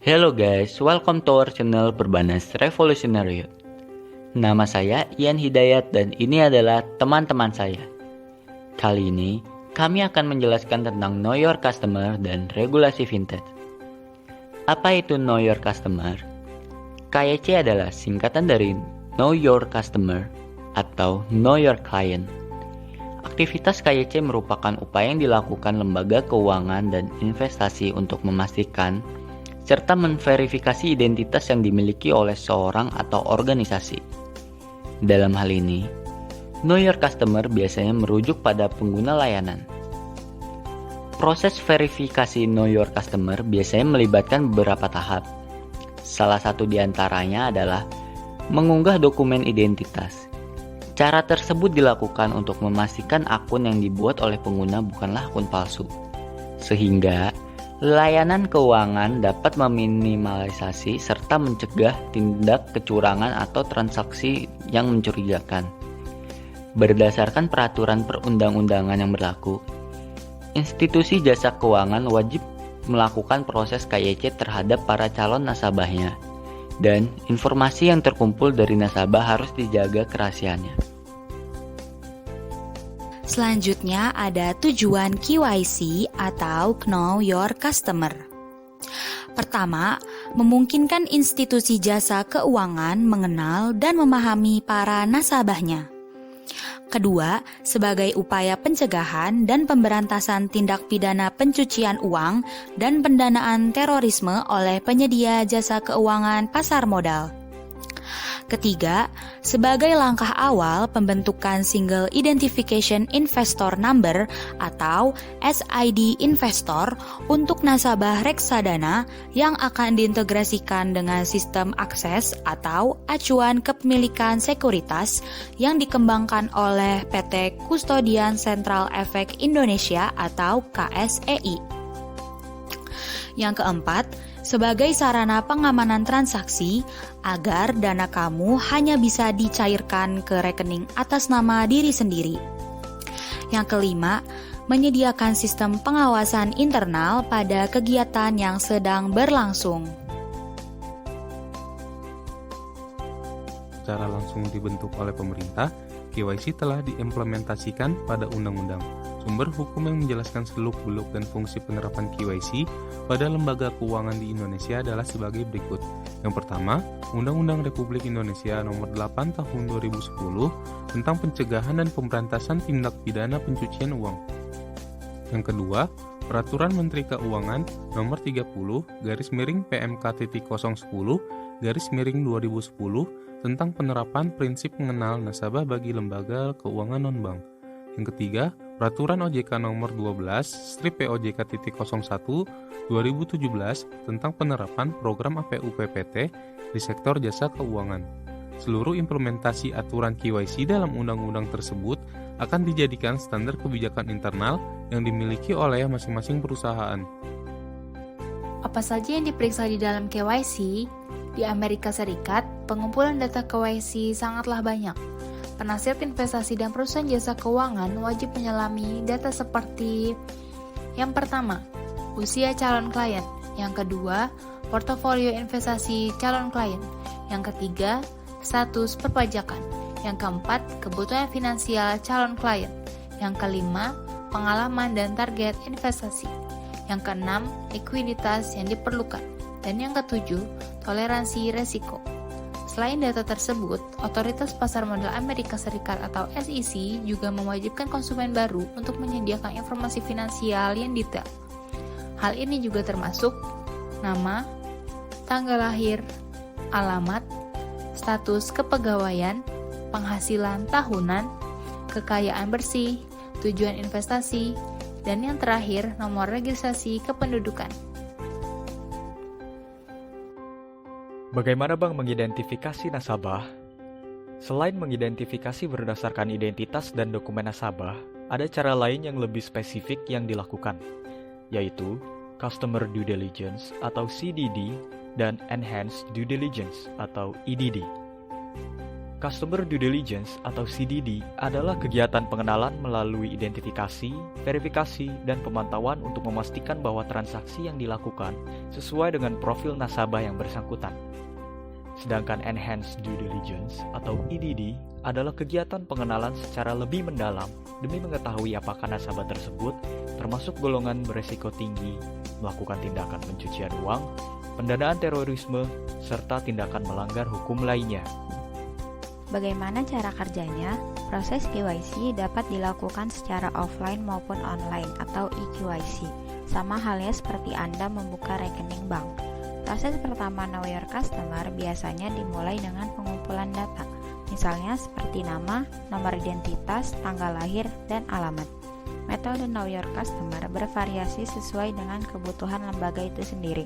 Hello guys, welcome to our channel Perbanas Revolutionary Youth. Nama saya Ian Hidayat dan ini adalah teman-teman saya. Kali ini kami akan menjelaskan tentang Know Your Customer dan regulasi vintage. Apa itu Know Your Customer? KYC adalah singkatan dari Know Your Customer atau Know Your Client. Aktivitas KYC merupakan upaya yang dilakukan lembaga keuangan dan investasi untuk memastikan serta memverifikasi identitas yang dimiliki oleh seorang atau organisasi. Dalam hal ini, Know Your Customer biasanya merujuk pada pengguna layanan. Proses verifikasi Know Your Customer biasanya melibatkan beberapa tahap. Salah satu di antaranya adalah mengunggah dokumen identitas. Cara tersebut dilakukan untuk memastikan akun yang dibuat oleh pengguna bukanlah akun palsu, sehingga layanan keuangan dapat meminimalisasi serta mencegah tindak kecurangan atau transaksi yang mencurigakan. Berdasarkan peraturan perundang-undangan yang berlaku, institusi jasa keuangan wajib melakukan proses KYC terhadap para calon nasabahnya, dan informasi yang terkumpul dari nasabah harus dijaga kerahasiaannya. Selanjutnya ada tujuan KYC atau Know Your Customer. Pertama, memungkinkan institusi jasa keuangan mengenal dan memahami para nasabahnya. Kedua, sebagai upaya pencegahan dan pemberantasan tindak pidana pencucian uang dan pendanaan terorisme oleh penyedia jasa keuangan pasar modal. Ketiga, sebagai langkah awal pembentukan Single Identification Investor Number atau SID Investor untuk nasabah reksadana yang akan diintegrasikan dengan sistem akses atau acuan kepemilikan sekuritas yang dikembangkan oleh PT Kustodian Sentral Efek Indonesia atau KSEI. Yang keempat, sebagai sarana pengamanan transaksi agar dana kamu hanya bisa dicairkan ke rekening atas nama diri sendiri. Yang kelima, menyediakan sistem pengawasan internal pada kegiatan yang sedang berlangsung. Secara langsung dibentuk oleh pemerintah, KYC telah diimplementasikan pada undang-undang. Sumber hukum yang menjelaskan seluk-beluk dan fungsi penerapan KYC pada lembaga keuangan di Indonesia adalah sebagai berikut. Yang pertama, Undang-Undang Republik Indonesia Nomor 8 Tahun 2010 tentang pencegahan dan pemberantasan tindak pidana pencucian uang. Yang kedua, Peraturan Menteri Keuangan Nomor 30/PMK.010/2010 tentang penerapan prinsip mengenal nasabah bagi lembaga keuangan non-bank. Yang ketiga, Peraturan OJK Nomor 12/POJK.01/2017 tentang penerapan program APU PPT di sektor jasa keuangan. Seluruh implementasi aturan KYC dalam undang-undang tersebut akan dijadikan standar kebijakan internal yang dimiliki oleh masing-masing perusahaan. Apa saja yang diperiksa di dalam KYC? Di Amerika Serikat, pengumpulan data KYC sangatlah banyak. Penasihat investasi dan perusahaan jasa keuangan wajib menyelami data seperti yang pertama, usia calon klien, yang kedua, portofolio investasi calon klien, yang ketiga, status perpajakan, yang keempat, kebutuhan finansial calon klien, yang kelima, pengalaman dan target investasi, yang keenam, likuiditas yang diperlukan, dan yang ketujuh, toleransi resiko. Selain data tersebut, Otoritas Pasar Modal Amerika Serikat atau SEC juga mewajibkan konsumen baru untuk menyediakan informasi finansial yang detail. Hal ini juga termasuk nama, tanggal lahir, alamat, status kepegawaian, penghasilan tahunan, kekayaan bersih, tujuan investasi, dan yang terakhir nomor registrasi kependudukan. Bagaimana Bank mengidentifikasi nasabah? Selain mengidentifikasi berdasarkan identitas dan dokumen nasabah, ada cara lain yang lebih spesifik yang dilakukan, yaitu Customer Due Diligence atau CDD dan Enhanced Due Diligence atau EDD. Customer Due Diligence atau CDD adalah kegiatan pengenalan melalui identifikasi, verifikasi, dan pemantauan untuk memastikan bahwa transaksi yang dilakukan sesuai dengan profil nasabah yang bersangkutan. Sedangkan Enhanced Due Diligence atau EDD adalah kegiatan pengenalan secara lebih mendalam demi mengetahui apakah nasabah tersebut termasuk golongan beresiko tinggi, melakukan tindakan pencucian uang, pendanaan terorisme, serta tindakan melanggar hukum lainnya. Bagaimana cara kerjanya? Proses KYC dapat dilakukan secara offline maupun online atau eKYC, sama halnya seperti Anda membuka rekening bank. Proses pertama Know Your Customer biasanya dimulai dengan pengumpulan data, misalnya seperti nama, nomor identitas, tanggal lahir, dan alamat. Metode Know Your Customer bervariasi sesuai dengan kebutuhan lembaga itu sendiri.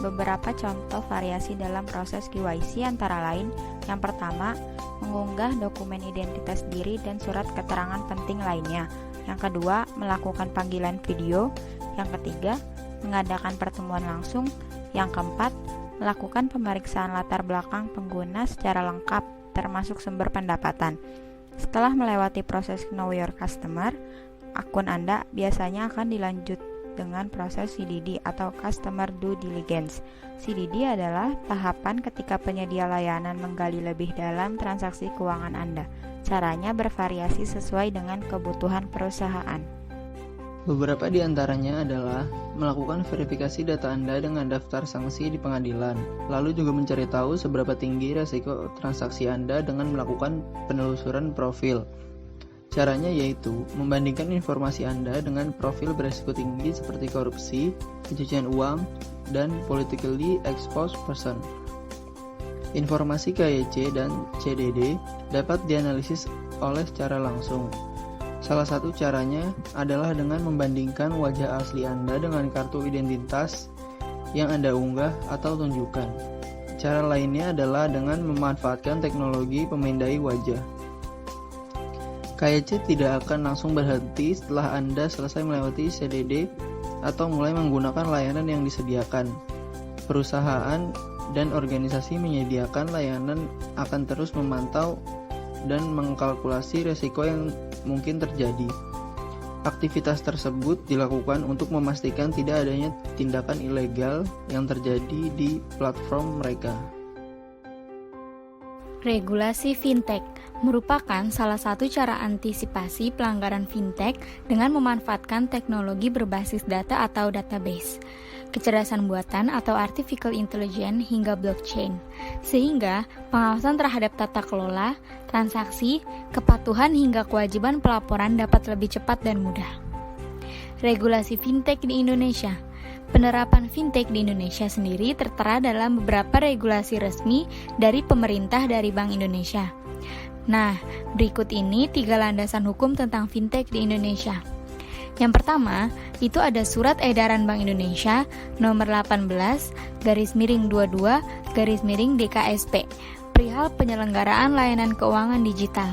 Beberapa contoh variasi dalam proses KYC antara lain, yang pertama, mengunggah dokumen identitas diri dan surat keterangan penting lainnya. Yang kedua, melakukan panggilan video. Yang ketiga, mengadakan pertemuan langsung. Yang keempat, melakukan pemeriksaan latar belakang pengguna secara lengkap, termasuk sumber pendapatan. Setelah melewati proses Know Your Customer, akun Anda biasanya akan dilanjut dengan proses CDD atau Customer Due Diligence. CDD adalah tahapan ketika penyedia layanan menggali lebih dalam transaksi keuangan Anda. Caranya bervariasi sesuai dengan kebutuhan perusahaan. Beberapa di antaranya adalah melakukan verifikasi data Anda dengan daftar sanksi di pengadilan, lalu juga mencari tahu seberapa tinggi resiko transaksi Anda dengan melakukan penelusuran profil. Caranya yaitu membandingkan informasi Anda dengan profil beresiko tinggi seperti korupsi, pencucian uang, dan politically exposed person. Informasi KYC dan CDD dapat dianalisis oleh secara langsung. Salah satu caranya adalah dengan membandingkan wajah asli Anda dengan kartu identitas yang Anda unggah atau tunjukkan. Cara lainnya adalah dengan memanfaatkan teknologi pemindai wajah. KYC tidak akan langsung berhenti setelah Anda selesai melewati CDD atau mulai menggunakan layanan yang disediakan. Perusahaan dan organisasi menyediakan layanan akan terus memantau dan mengkalkulasi risiko yang mungkin terjadi. Aktivitas tersebut dilakukan untuk memastikan tidak adanya tindakan ilegal yang terjadi di platform mereka. Regulasi fintech merupakan salah satu cara antisipasi pelanggaran fintech dengan memanfaatkan teknologi berbasis data atau database, kecerdasan buatan atau artificial intelligence hingga blockchain, sehingga pengawasan terhadap tata kelola, transaksi, kepatuhan hingga kewajiban pelaporan dapat lebih cepat dan mudah. Regulasi fintech di Indonesia. Penerapan fintech di Indonesia sendiri tertera dalam beberapa regulasi resmi dari pemerintah dari Bank Indonesia. Nah, berikut ini 3 landasan hukum tentang fintech di Indonesia. Yang pertama, itu ada Surat Edaran Bank Indonesia nomor 18/22/DKSP perihal penyelenggaraan layanan keuangan digital.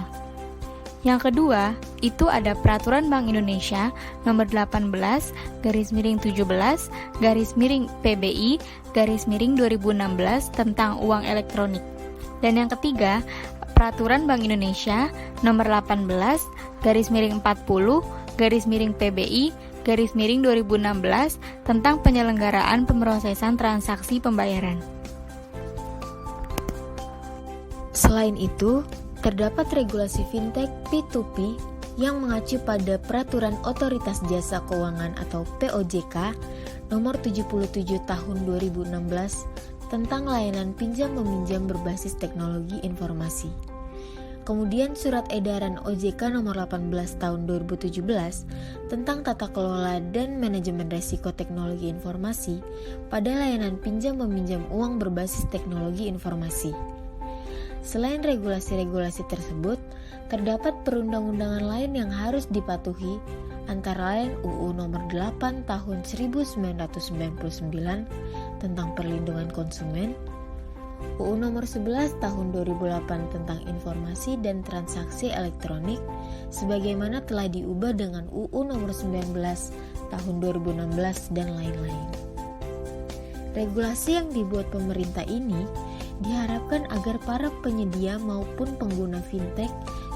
Yang kedua, itu ada Peraturan Bank Indonesia nomor 18/17/PBI/2016 tentang uang elektronik. Dan yang ketiga, Peraturan Bank Indonesia nomor 18/40/PBI/2016 tentang penyelenggaraan pemrosesan transaksi pembayaran. Selain itu, terdapat regulasi fintech P2P yang mengacu pada Peraturan Otoritas Jasa Keuangan atau POJK nomor 77 tahun 2016 tentang layanan pinjam-meminjam berbasis teknologi informasi. Kemudian Surat Edaran OJK nomor 18 tahun 2017 tentang tata kelola dan manajemen risiko teknologi informasi pada layanan pinjam-meminjam uang berbasis teknologi informasi. Selain regulasi-regulasi tersebut, terdapat perundang-undangan lain yang harus dipatuhi, antara lain UU Nomor 8 Tahun 1999 tentang Perlindungan Konsumen, UU Nomor 11 Tahun 2008 tentang Informasi dan Transaksi Elektronik, sebagaimana telah diubah dengan UU Nomor 19 Tahun 2016 dan lain-lain. Regulasi yang dibuat pemerintah ini Diharapkan agar para penyedia maupun pengguna fintech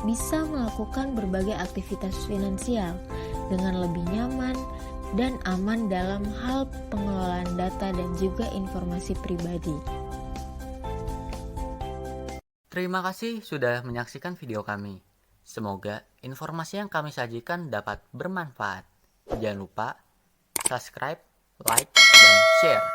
bisa melakukan berbagai aktivitas finansial dengan lebih nyaman dan aman dalam hal pengelolaan data dan juga informasi pribadi. Terima kasih sudah menyaksikan video kami. Semoga informasi yang kami sajikan dapat bermanfaat. Jangan lupa subscribe, like, dan share.